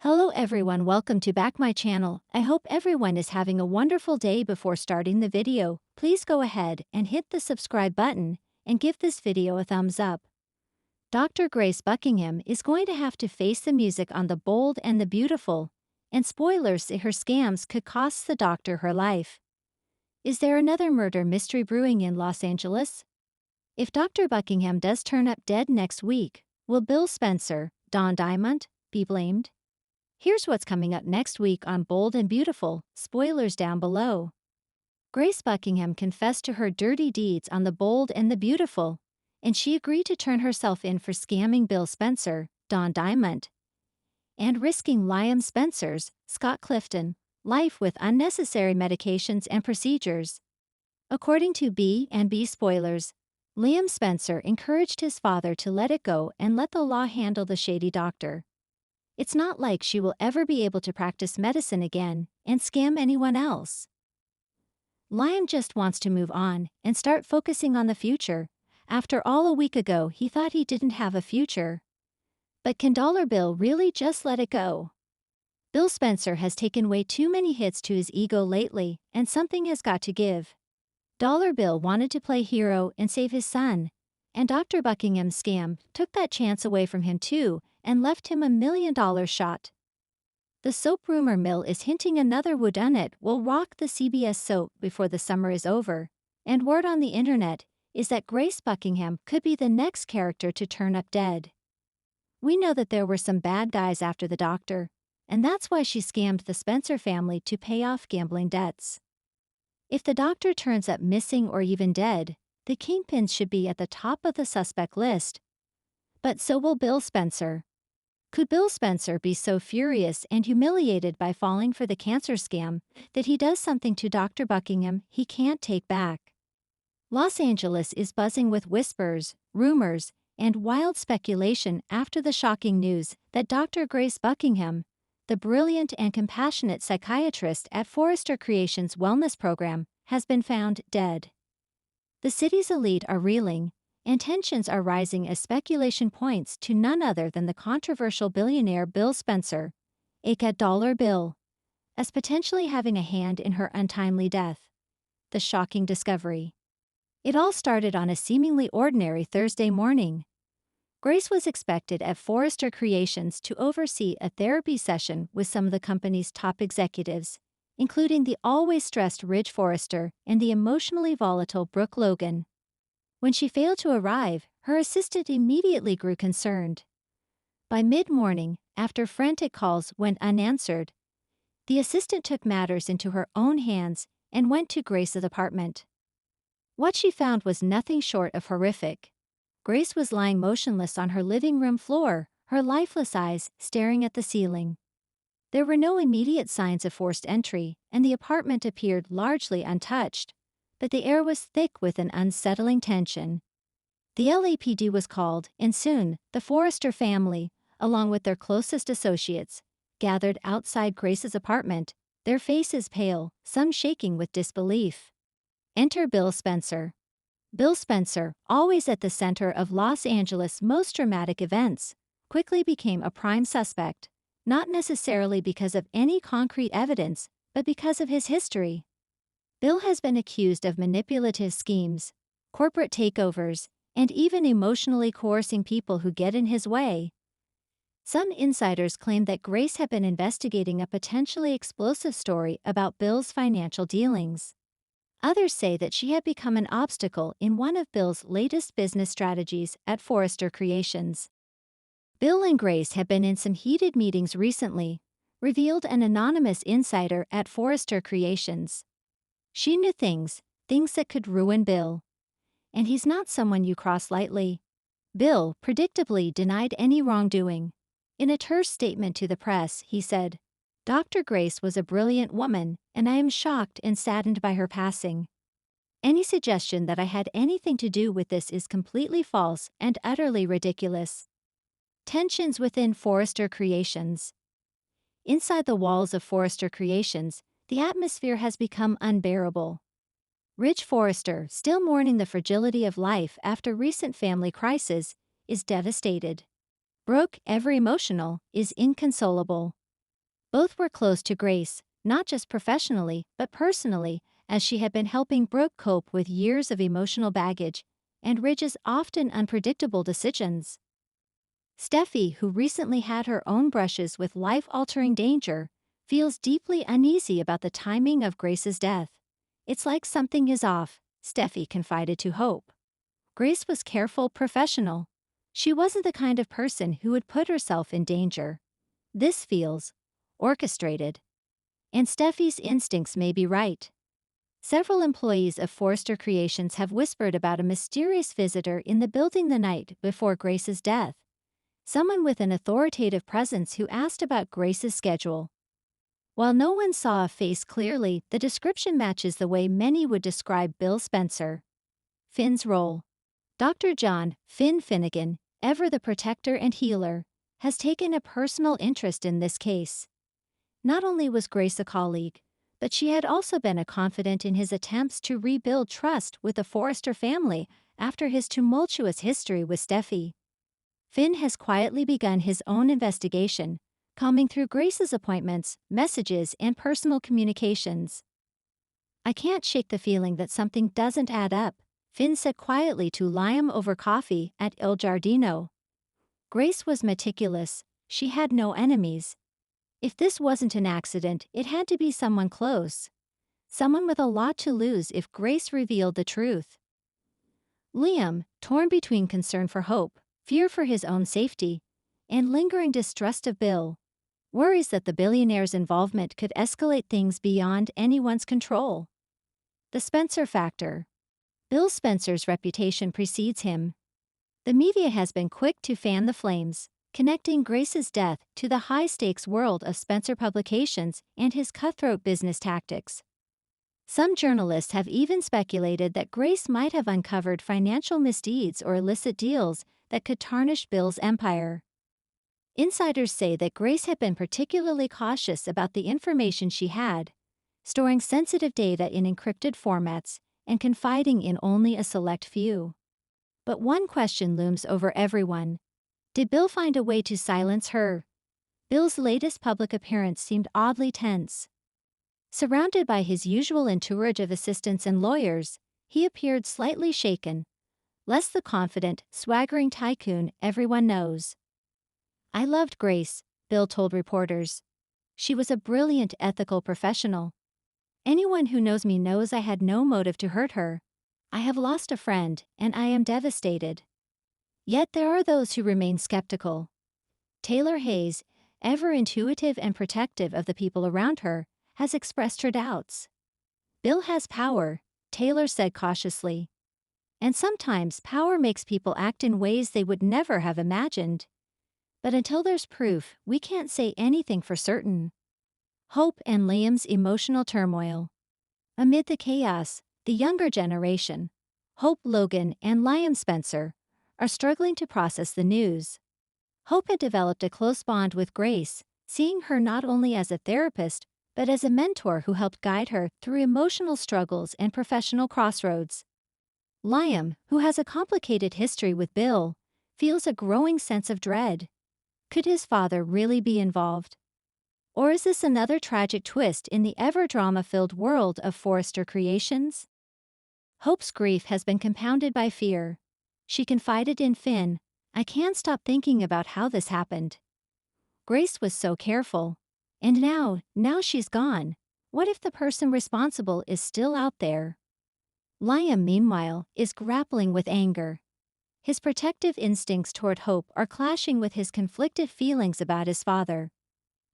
Hello everyone, welcome to back my channel. I hope everyone is having a wonderful day. Before starting the video, please go ahead and hit the subscribe button and give this video a thumbs up. Dr. Grace Buckingham is going to have to face the music on The Bold and the Beautiful, and spoilers say her scams could cost the doctor her life. Is there another murder mystery brewing in Los Angeles? If Dr. Buckingham does turn up dead next week, will Bill Spencer, Don Diamond, be blamed? Here's what's coming up next week on Bold and Beautiful, spoilers down below. Grace Buckingham confessed to her dirty deeds on The Bold and the Beautiful, and she agreed to turn herself in for scamming Bill Spencer, Don Diamond, and risking Liam Spencer's, Scott Clifton, life with unnecessary medications and procedures. According to B&B Spoilers, Liam Spencer encouraged his father to let it go and let the law handle the shady doctor. It's not like she will ever be able to practice medicine again and scam anyone else. Liam just wants to move on and start focusing on the future. After all, a week ago he thought he didn't have a future. But can Dollar Bill really just let it go? Bill Spencer has taken way too many hits to his ego lately, and something has got to give. Dollar Bill wanted to play hero and save his son, and Dr. Buckingham's scam took that chance away from him too and left him $1 million shot. The soap rumor mill is hinting another whodunit will rock the CBS soap before the summer is over, and word on the internet is that Grace Buckingham could be the next character to turn up dead. We know that there were some bad guys after the doctor, and that's why she scammed the Spencer family to pay off gambling debts. If the doctor turns up missing or even dead, the kingpins should be at the top of the suspect list. But so will Bill Spencer. Could Bill Spencer be so furious and humiliated by falling for the cancer scam that he does something to Dr. Buckingham he can't take back? Los Angeles is buzzing with whispers, rumors, and wild speculation after the shocking news that Dr. Grace Buckingham, the brilliant and compassionate psychiatrist at Forrester Creations' wellness program, has been found dead. The city's elite are reeling, and tensions are rising as speculation points to none other than the controversial billionaire Bill Spencer, aka Dollar Bill, as potentially having a hand in her untimely death. The shocking discovery. It all started on a seemingly ordinary Thursday morning. Grace was expected at Forrester Creations to oversee a therapy session with some of the company's top executives, including the always stressed Ridge Forrester and the emotionally volatile Brooke Logan. When she failed to arrive, her assistant immediately grew concerned. By mid-morning, after frantic calls went unanswered, the assistant took matters into her own hands and went to Grace's apartment. What she found was nothing short of horrific. Grace was lying motionless on her living room floor, her lifeless eyes staring at the ceiling. There were no immediate signs of forced entry, and the apartment appeared largely untouched, but the air was thick with an unsettling tension. The LAPD was called, and soon, the Forrester family, along with their closest associates, gathered outside Grace's apartment, their faces pale, some shaking with disbelief. Enter Bill Spencer. Bill Spencer, always at the center of Los Angeles' most dramatic events, quickly became a prime suspect, not necessarily because of any concrete evidence, but because of his history. Bill has been accused of manipulative schemes, corporate takeovers, and even emotionally coercing people who get in his way. Some insiders claim that Grace had been investigating a potentially explosive story about Bill's financial dealings. Others say that she had become an obstacle in one of Bill's latest business strategies at Forrester Creations. Bill and Grace have been in some heated meetings recently, revealed an anonymous insider at Forrester Creations. She knew things that could ruin Bill. And he's not someone you cross lightly. Bill predictably denied any wrongdoing. In a terse statement to the press, he said, "Dr. Grace was a brilliant woman, and I am shocked and saddened by her passing. Any suggestion that I had anything to do with this is completely false and utterly ridiculous." Tensions within Forrester Creations. Inside the walls of Forrester Creations, the atmosphere has become unbearable. Ridge Forrester, still mourning the fragility of life after recent family crisis, is devastated. Brooke, ever emotional, is inconsolable. Both were close to Grace, not just professionally, but personally, as she had been helping Brooke cope with years of emotional baggage and Ridge's often unpredictable decisions. Steffi, who recently had her own brushes with life-altering danger, feels deeply uneasy about the timing of Grace's death. It's like something is off, Steffi confided to Hope. Grace was careful, professional. She wasn't the kind of person who would put herself in danger. This feels orchestrated. And Steffi's instincts may be right. Several employees of Forrester Creations have whispered about a mysterious visitor in the building the night before Grace's death. Someone with an authoritative presence who asked about Grace's schedule. While no one saw a face clearly, the description matches the way many would describe Bill Spencer. Finn's role. Dr. John Finn Finnegan, ever the protector and healer, has taken a personal interest in this case. Not only was Grace a colleague, but she had also been a confidant in his attempts to rebuild trust with the Forrester family after his tumultuous history with Steffi. Finn has quietly begun his own investigation, combing through Grace's appointments, messages, and personal communications. "I can't shake the feeling that something doesn't add up," Finn said quietly to Liam over coffee at Il Giardino. Grace was meticulous. She had no enemies. If this wasn't an accident, it had to be someone close. Someone with a lot to lose if Grace revealed the truth. Liam, torn between concern for Hope, fear for his own safety, and lingering distrust of Bill, worries that the billionaire's involvement could escalate things beyond anyone's control. The Spencer factor. Bill Spencer's reputation precedes him. The media has been quick to fan the flames, connecting Grace's death to the high-stakes world of Spencer Publications and his cutthroat business tactics. Some journalists have even speculated that Grace might have uncovered financial misdeeds or illicit deals that could tarnish Bill's empire. Insiders say that Grace had been particularly cautious about the information she had, storing sensitive data in encrypted formats and confiding in only a select few. But one question looms over everyone. Did Bill find a way to silence her? Bill's latest public appearance seemed oddly tense. Surrounded by his usual entourage of assistants and lawyers, he appeared slightly shaken, less the confident, swaggering tycoon everyone knows. "I loved Grace," Bill told reporters. "She was a brilliant ethical professional. Anyone who knows me knows I had no motive to hurt her. I have lost a friend, and I am devastated." Yet there are those who remain skeptical. Taylor Hayes, ever intuitive and protective of the people around her, has expressed her doubts. "Bill has power," Taylor said cautiously. "And sometimes power makes people act in ways they would never have imagined. But until there's proof, we can't say anything for certain." Hope and Liam's emotional turmoil. Amid the chaos, the younger generation, Hope Logan and Liam Spencer, are struggling to process the news. Hope had developed a close bond with Grace, seeing her not only as a therapist, but as a mentor who helped guide her through emotional struggles and professional crossroads. Liam, who has a complicated history with Bill, feels a growing sense of dread. Could his father really be involved? Or is this another tragic twist in the ever-drama-filled world of Forrester Creations? Hope's grief has been compounded by fear. She confided in Finn, "I can't stop thinking about how this happened. Grace was so careful. And now she's gone. What if the person responsible is still out there?" Liam, meanwhile, is grappling with anger. His protective instincts toward Hope are clashing with his conflicted feelings about his father.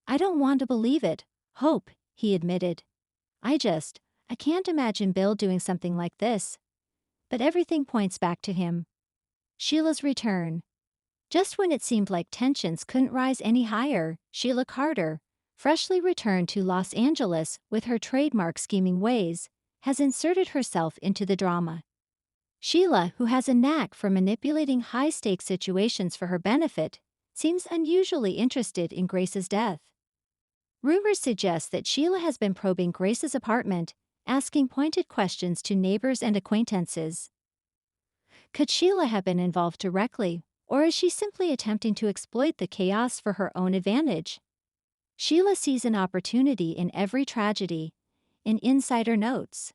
"I don't want to believe it, Hope," he admitted. I can't imagine Bill doing something like this." But everything points back to him. Sheila's return. Just when it seemed like tensions couldn't rise any higher, Sheila Carter, freshly returned to Los Angeles with her trademark scheming ways, has inserted herself into the drama. Sheila, who has a knack for manipulating high-stakes situations for her benefit, seems unusually interested in Grace's death. Rumors suggest that Sheila has been probing Grace's apartment, asking pointed questions to neighbors and acquaintances. Could Sheila have been involved directly, or is she simply attempting to exploit the chaos for her own advantage? Sheila sees an opportunity in every tragedy. An insider notes.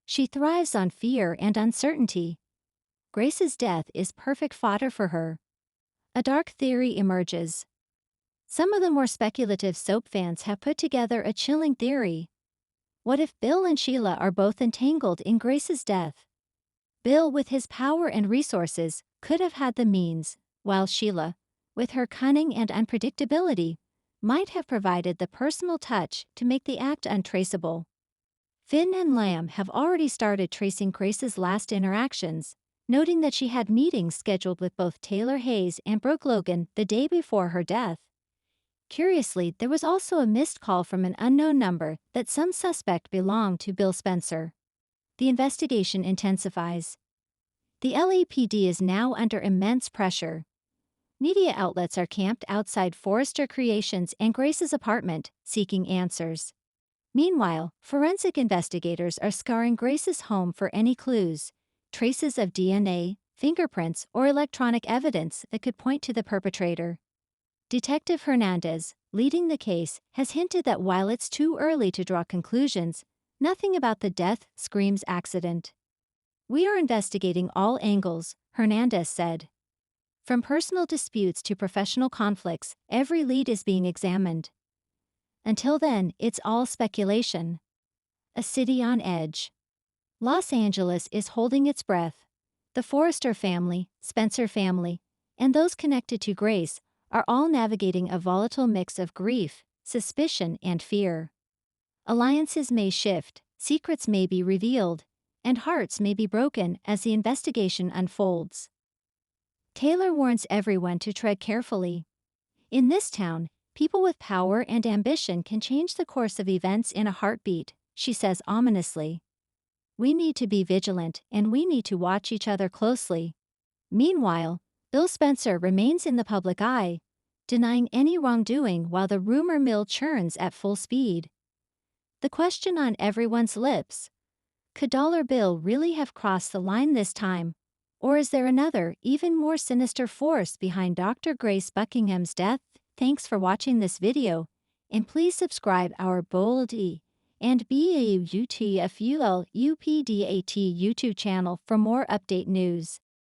She thrives on fear and uncertainty. Grace's death is perfect fodder for her. A dark theory emerges. Some of the more speculative soap fans have put together a chilling theory. What if Bill and Sheila are both entangled in Grace's death? Bill, with his power and resources, could have had the means, while Sheila, with her cunning and unpredictability, might have provided the personal touch to make the act untraceable. Finn and Lamb have already started tracing Grace's last interactions, noting that she had meetings scheduled with both Taylor Hayes and Brooke Logan the day before her death. Curiously, there was also a missed call from an unknown number that some suspect belonged to Bill Spencer. The investigation intensifies. The LAPD is now under immense pressure. Media outlets are camped outside Forrester Creations and Grace's apartment, seeking answers. Meanwhile, forensic investigators are scouring Grace's home for any clues, traces of DNA, fingerprints, or electronic evidence that could point to the perpetrator. Detective Hernandez, leading the case, has hinted that while it's too early to draw conclusions, nothing about the death screams accident. "We are investigating all angles," Hernandez said. "From personal disputes to professional conflicts, every lead is being examined. Until then, it's all speculation." A city on edge. Los Angeles is holding its breath. The Forrester family, Spencer family, and those connected to Grace are all navigating a volatile mix of grief, suspicion, and fear. Alliances may shift, secrets may be revealed, and hearts may be broken as the investigation unfolds. Taylor warns everyone to tread carefully. In this town, people with power and ambition can change the course of events in a heartbeat, she says ominously. "We need to be vigilant and we need to watch each other closely." Meanwhile, Bill Spencer remains in the public eye, denying any wrongdoing while the rumor mill churns at full speed. The question on everyone's lips: could Dollar Bill really have crossed the line this time? Or is there another, even more sinister force behind Dr. Grace Buckingham's death? Thanks for watching this video, and please subscribe our Bold E and BAUTFULUPDAT YouTube channel for more update news.